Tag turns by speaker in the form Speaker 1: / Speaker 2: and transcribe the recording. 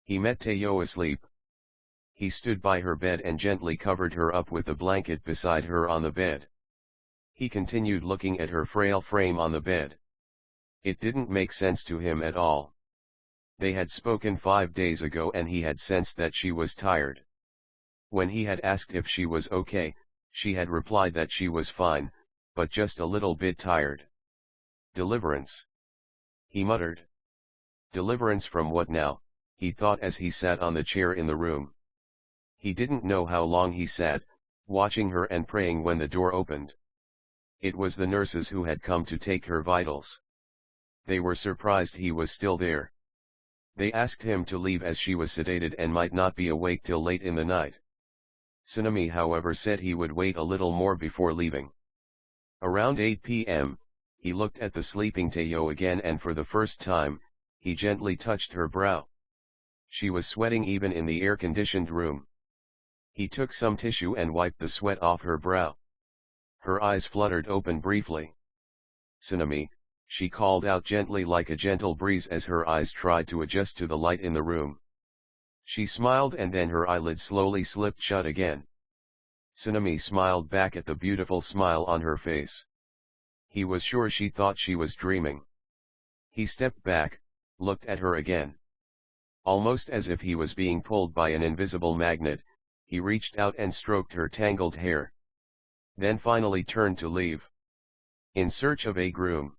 Speaker 1: He met Tayo asleep. He stood by her bed and gently covered her up with the blanket beside her on the bed. He continued looking at her frail frame on the bed. It didn't make sense to him at all. They had spoken 5 days ago and he had sensed that she was tired. When he had asked if she was okay, she had replied that she was fine, but just a little bit tired. Deliverance. He muttered. Deliverance from what now? He thought as he sat on the chair in the room. He didn't know how long he sat, watching her and praying when the door opened. It was the nurses who had come to take her vitals. They were surprised he was still there. They asked him to leave as she was sedated and might not be awake till late in the night. Tsunami however said he would wait a little more before leaving. Around 8 p.m., he looked at the sleeping Tayo again and for the first time, he gently touched her brow. She was sweating even in the air-conditioned room. He took some tissue and wiped the sweat off her brow. Her eyes fluttered open briefly. Tsunami, she called out gently like a gentle breeze as her eyes tried to adjust to the light in the room. She smiled and then her eyelids slowly slipped shut again. Tsunami smiled back at the beautiful smile on her face. He was sure she thought she was dreaming. He stepped back, looked at her again. Almost as if he was being pulled by an invisible magnet, he reached out and stroked her tangled hair. Then finally turned to leave. In Search of a Groom.